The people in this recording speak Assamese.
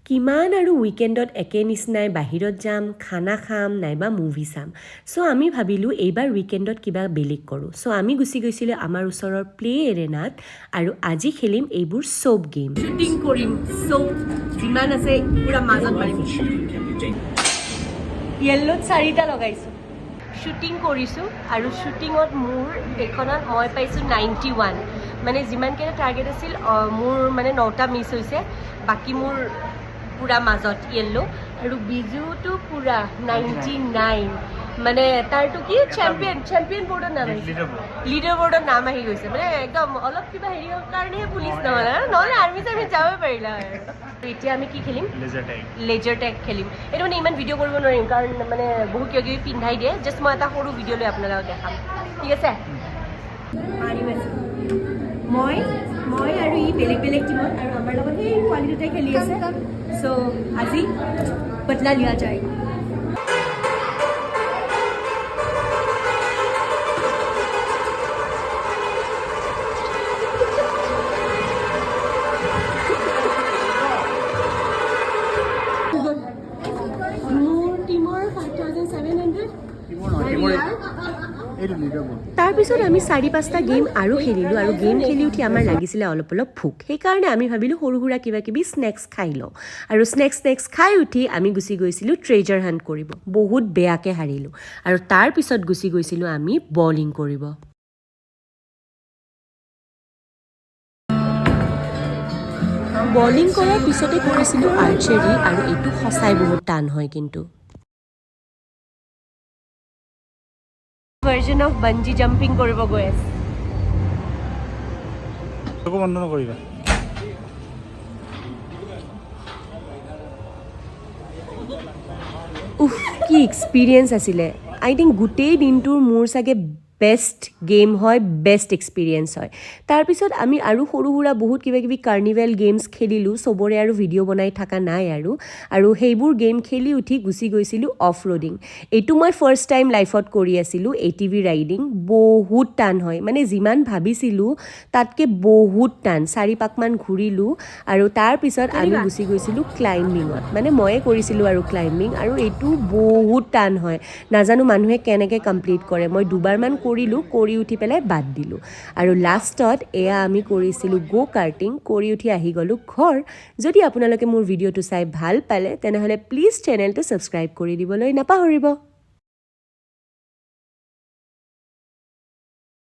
কিমান আৰু উইকেণ্ডত একে নিচিনাই বাহিৰত যাম খানা খাম নাইবা মুভি চাম চ' আমি ভাবিলোঁ এইবাৰ উইকেণ্ডত কিবা বেলেগ কৰোঁ চ' আমি গুচি গৈছিলোঁ আমাৰ ওচৰৰ প্লে এৰেনাত আৰু আজি খেলিম এইবোৰ চব গেম শ্বুটিং কৰিম চব যিমান আছে পুৰা মাজত মাৰিম য়েল্লোত 4টা লগাইছোঁ শ্বুটিং কৰিছোঁ আৰু শ্বুটিঙত মোৰ এইখনত মই পাইছোঁ 91 মানে যিমানকেইটা টাৰ্গেট আছিল মোৰ মানে 9টা মিছ হৈছে বাকী মোৰ পুৰা মাজত য়েল্লো আৰু বিজুটো পুৰা 99 মানে তাৰটো কি চেম্পিয়ন বৰ্ডৰ নাম আহিছে লিডাৰ বৰ্ডৰ নাম আহি গৈছে মানে একদম অলপ কিবা হেৰিৰ কাৰণেহে পুলিচ নহ'লে আৰ্মি চাৰ্মি যাব পাৰিলা হয় এতিয়া আমি কি খেলিম লেজাৰ টেগ খেলিম এইটো মানে ইমান ভিডিঅ' কৰিব নোৱাৰিম কাৰণ মানে বহু কিবা কিবি পিন্ধাই দিয়ে জাষ্ট মই এটা সৰু ভিডিঅ' লৈ আপোনালোকক দেখাম ঠিক আছে মই আৰু ই বেলেগ বেলেগ টিমত আৰু আমাৰ লগত সেই পোৱালি দুটাই খেলি আছে চ' আজি বদলা লিয়া যায় তাৰপিছত আমি 4-5টা গেম আৰু খেলিলোঁ আৰু গেম খেলি উঠি আমাৰ লাগিছিলে অলপ ভোক সেইকাৰণে আমি ভাবিলোঁ সৰু সুৰা কিবা কিবি স্নেক্স খাই লওঁ আৰু স্নেক্স খাই উঠি আমি গুচি গৈছিলোঁ ট্ৰেজাৰ হাণ্ট কৰিব বহুত বেয়াকৈ হাৰিলোঁ আৰু তাৰপিছত গুচি গৈছিলোঁ আমি বলিং কৰিব বলিং কৰাৰ পিছতে কৰিছিলোঁ আৰ্চাৰী আৰু এইটো সঁচাই বহুত টান হয় কিন্তু ভাৰ্জন অফ বাঞ্জি জাম্পিং কৰিব গৈ আছে বন্ধ নকৰিবা উফ কি এক্সপিৰিয়েঞ্চ আছিলে আই থিংক গোটেই দিনটোৰ মোৰ চাগে বেষ্ট গেম হয় বেষ্ট এক্সপিৰিয়েঞ্চ হয় তাৰপিছত আমি আৰু সৰু সুৰা বহুত কিবা কিবি কাৰ্নিভেল গেমছ খেলিলোঁ চবৰে আৰু ভিডিঅ' বনাই থকা নাই আৰু সেইবোৰ গেম খেলি উঠি গুচি গৈছিলোঁ অফ ৰোডিং এইটো মই ফাৰ্ষ্ট টাইম লাইফত কৰি আছিলোঁ ATV ৰাইডিং বহুত টান হয় মানে যিমান ভাবিছিলোঁ তাতকৈ বহুত টান 4 পাকমান ঘূৰিলোঁ আৰু তাৰপিছত আমি গুচি গৈছিলোঁ ক্লাইম্বিঙত মানে ময়ে কৰিছিলোঁ আৰু ক্লাইম্বিং আৰু এইটো বহুত টান হয় নাজানো মানুহে কেনেকৈ কমপ্লিট কৰে মই দুবাৰমান কৰিলোঁ কৰি উঠি পেলাই বাদ দিলোঁ আৰু লাষ্টত এয়া আমি কৰিছিলোঁ কাৰ্টিং কৰি উঠি আহি গ'লোঁ ঘৰ যদি আপোনালোকে মোৰ ভিডিঅ'টো চাই ভাল পালে তেনেহ'লে প্লিজ চেনেলটো ছাবস্ক্ৰাইব কৰি দিবলৈ নাপাহৰিব